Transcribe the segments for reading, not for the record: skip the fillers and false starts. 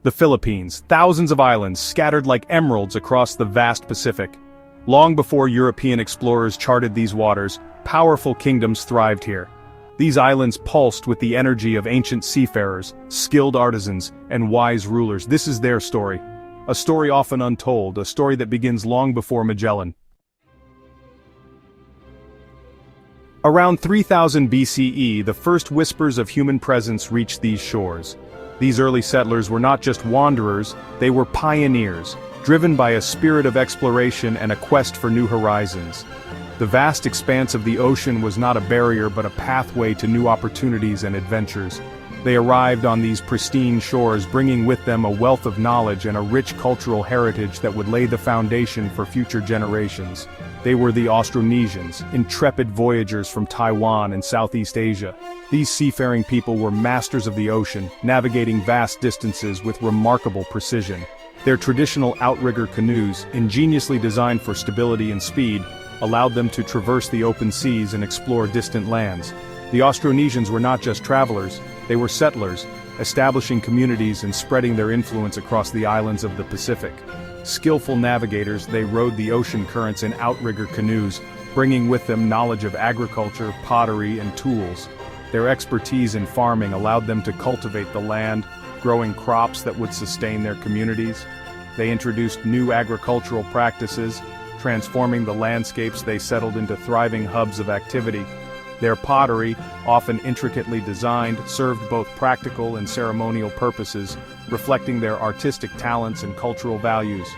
The Philippines, thousands of islands scattered like emeralds across the vast Pacific. Long before European explorers charted these waters, powerful kingdoms thrived here. These islands pulsed with the energy of ancient seafarers, skilled artisans, and wise rulers. This is their story. A story often untold, a story that begins long before Magellan. Around 3000 BCE, the first whispers of human presence reached these shores. These early settlers were not just wanderers, they were pioneers, driven by a spirit of exploration and a quest for new horizons. The vast expanse of the ocean was not a barrier but a pathway to new opportunities and adventures. They arrived on these pristine shores bringing with them a wealth of knowledge and a rich cultural heritage that would lay the foundation for future generations. They were the Austronesians, intrepid voyagers from Taiwan and Southeast Asia. These seafaring people were masters of the ocean, navigating vast distances with remarkable precision. Their traditional outrigger canoes, ingeniously designed for stability and speed, allowed them to traverse the open seas and explore distant lands. The Austronesians were not just travelers, they were settlers, establishing communities and spreading their influence across the islands of the Pacific. Skillful navigators, they rode the ocean currents in outrigger canoes, bringing with them knowledge of agriculture, pottery, and tools. Their expertise in farming allowed them to cultivate the land, growing crops that would sustain their communities. They introduced new agricultural practices, transforming the landscapes they settled into thriving hubs of activity. Their pottery, often intricately designed, served both practical and ceremonial purposes, reflecting their artistic talents and cultural values.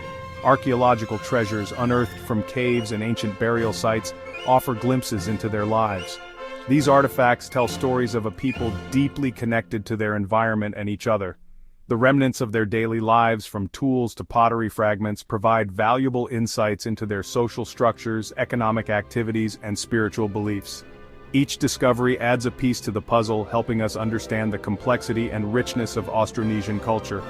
Archaeological treasures unearthed from caves and ancient burial sites offer glimpses into their lives. These artifacts tell stories of a people deeply connected to their environment and each other. The remnants of their daily lives, from tools to pottery fragments, provide valuable insights into their social structures, economic activities, and spiritual beliefs. Each discovery adds a piece to the puzzle, helping us understand the complexity and richness of Austronesian culture.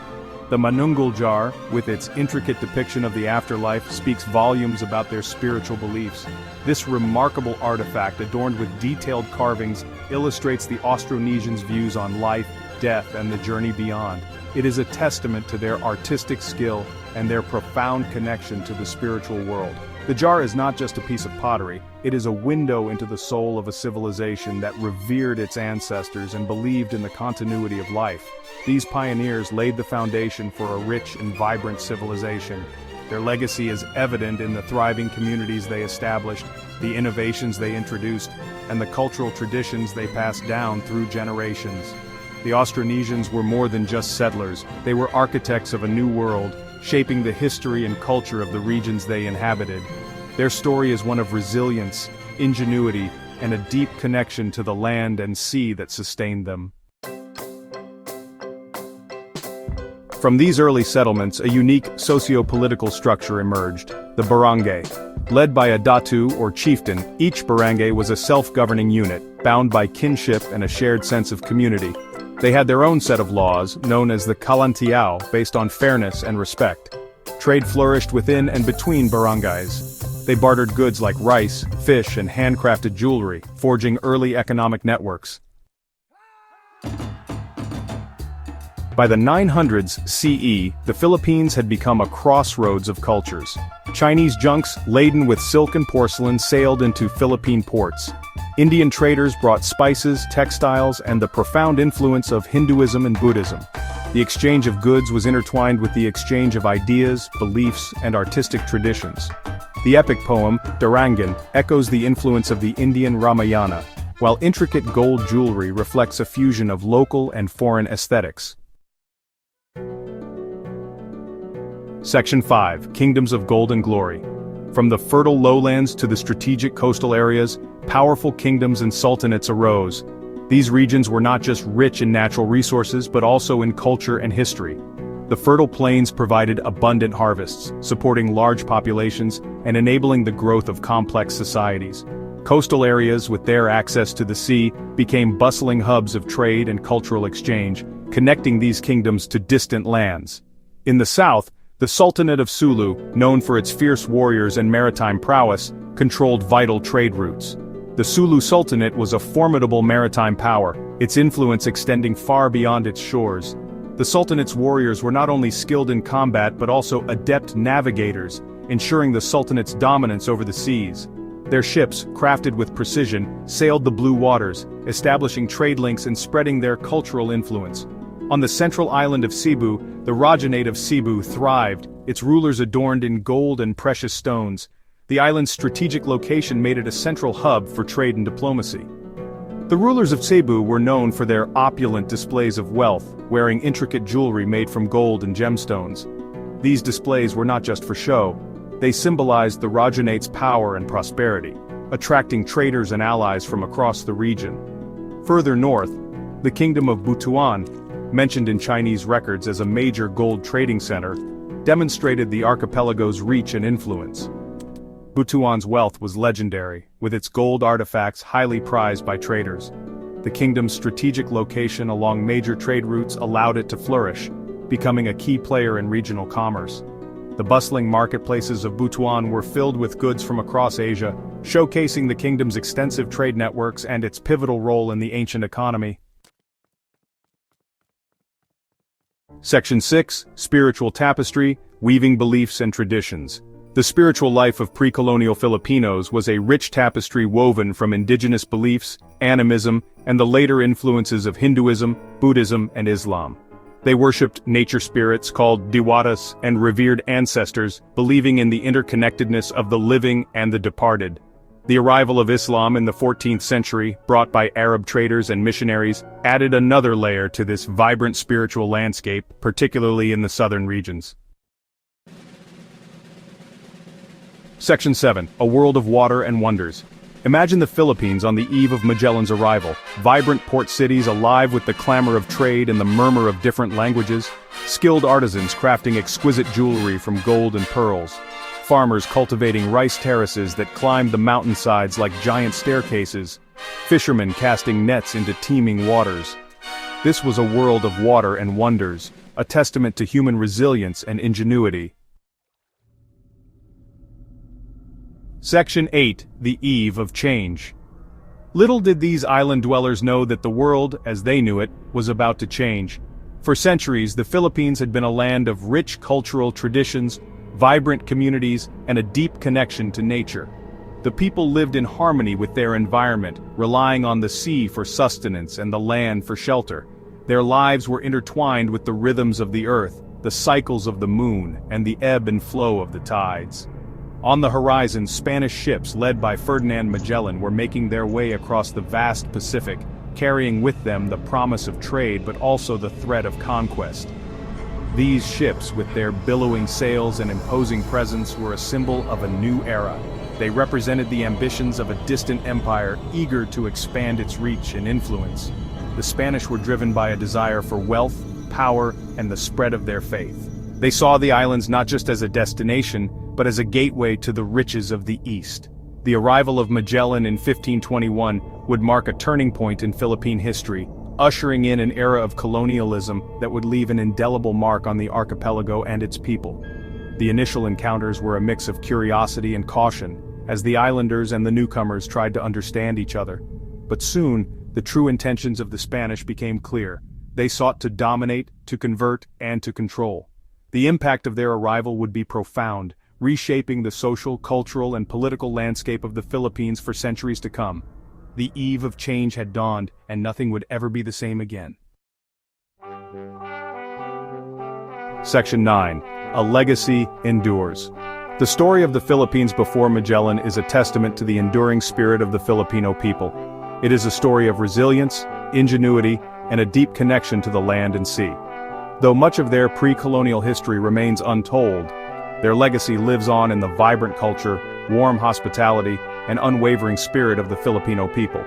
The Manunggul jar, with its intricate depiction of the afterlife, speaks volumes about their spiritual beliefs. This remarkable artifact, adorned with detailed carvings, illustrates the Austronesians' views on life, death, and the journey beyond. It is a testament to their artistic skill and their profound connection to the spiritual world. The jar is not just a piece of pottery, it is a window into the soul of a civilization that revered its ancestors and believed in the continuity of life. These pioneers laid the foundation for a rich and vibrant civilization. Their legacy is evident in the thriving communities they established, the innovations they introduced, and the cultural traditions they passed down through generations. The Austronesians were more than just settlers, they were architects of a new world, shaping the history and culture of the regions they inhabited. Their story is one of resilience, ingenuity, and a deep connection to the land and sea that sustained them. From these early settlements, a unique socio-political structure emerged, the barangay. Led by a datu or chieftain, each barangay was a self-governing unit, bound by kinship and a shared sense of community. They had their own set of laws, known as the kalantiao, based on fairness and respect. Trade flourished within and between barangays. They bartered goods like rice, fish, and handcrafted jewelry, forging early economic networks. By the 900s CE, the Philippines had become a crossroads of cultures. Chinese junks laden with silk and porcelain sailed into Philippine ports. Indian traders brought spices, textiles, and the profound influence of Hinduism and Buddhism. The exchange of goods was intertwined with the exchange of ideas, beliefs, and artistic traditions. The epic poem, Darangan, echoes the influence of the Indian Ramayana, while intricate gold jewelry reflects a fusion of local and foreign aesthetics. Section 5. Kingdoms of Gold and Glory. From the fertile lowlands to the strategic coastal areas, powerful kingdoms and sultanates arose. These regions were not just rich in natural resources but also in culture and history. The fertile plains provided abundant harvests, supporting large populations and enabling the growth of complex societies. Coastal areas, with their access to the sea, became bustling hubs of trade and cultural exchange, connecting these kingdoms to distant lands. In the south, the Sultanate of Sulu, known for its fierce warriors and maritime prowess, controlled vital trade routes. The Sulu Sultanate was a formidable maritime power, its influence extending far beyond its shores. The Sultanate's warriors were not only skilled in combat but also adept navigators, ensuring the Sultanate's dominance over the seas. Their ships, crafted with precision, sailed the blue waters, establishing trade links and spreading their cultural influence. On the central island of Cebu, the Rajanate of Cebu thrived, its rulers adorned in gold and precious stones. The island's strategic location made it a central hub for trade and diplomacy. The rulers of Cebu were known for their opulent displays of wealth, wearing intricate jewelry made from gold and gemstones. These displays were not just for show. They symbolized the Rajanate's power and prosperity, attracting traders and allies from across the region. Further north, the kingdom of Butuan, mentioned in Chinese records as a major gold trading center, demonstrated the archipelago's reach and influence. Butuan's wealth was legendary, with its gold artifacts highly prized by traders. The kingdom's strategic location along major trade routes allowed it to flourish, becoming a key player in regional commerce. The bustling marketplaces of Butuan were filled with goods from across Asia, showcasing the kingdom's extensive trade networks and its pivotal role in the ancient economy. Section 6, Spiritual Tapestry, Weaving Beliefs and Traditions. The spiritual life of pre-colonial Filipinos was a rich tapestry woven from indigenous beliefs, animism, and the later influences of Hinduism, Buddhism, and Islam. They worshipped nature spirits called Diwatas and revered ancestors, believing in the interconnectedness of the living and the departed. The arrival of Islam in the 14th century, brought by Arab traders and missionaries, added another layer to this vibrant spiritual landscape, particularly in the southern regions. Section 7, A World of Water and Wonders. Imagine the Philippines on the eve of Magellan's arrival, vibrant port cities alive with the clamor of trade and the murmur of different languages, skilled artisans crafting exquisite jewelry from gold and pearls, farmers cultivating rice terraces that climbed the mountainsides like giant staircases, fishermen casting nets into teeming waters. This was a world of water and wonders, a testament to human resilience and ingenuity. Section 8, The Eve of Change. Little did these island dwellers know that the world, as they knew it, was about to change. For centuries, the Philippines had been a land of rich cultural traditions, vibrant communities, and a deep connection to nature. The people lived in harmony with their environment, relying on the sea for sustenance and the land for shelter. Their lives were intertwined with the rhythms of the earth, the cycles of the moon, and the ebb and flow of the tides. On the horizon, Spanish ships led by Ferdinand Magellan were making their way across the vast Pacific, carrying with them the promise of trade but also the threat of conquest. These ships, with their billowing sails and imposing presence, were a symbol of a new era. They represented the ambitions of a distant empire eager to expand its reach and influence. The Spanish were driven by a desire for wealth, power, and the spread of their faith. They saw the islands not just as a destination, but as a gateway to the riches of the East. The arrival of Magellan in 1521 would mark a turning point in Philippine history, ushering in an era of colonialism that would leave an indelible mark on the archipelago and its people. The initial encounters were a mix of curiosity and caution, as the islanders and the newcomers tried to understand each other. But soon, the true intentions of the Spanish became clear. They sought to dominate, to convert, and to control. The impact of their arrival would be profound, reshaping the social, cultural, and political landscape of the Philippines for centuries to come. The eve of change had dawned, and nothing would ever be the same again. Section 9. A Legacy Endures. The story of the Philippines before Magellan is a testament to the enduring spirit of the Filipino people. It is a story of resilience, ingenuity, and a deep connection to the land and sea. Though much of their pre-colonial history remains untold, their legacy lives on in the vibrant culture, warm hospitality, and unwavering spirit of the Filipino people.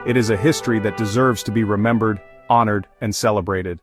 It is a history that deserves to be remembered, honored, and celebrated.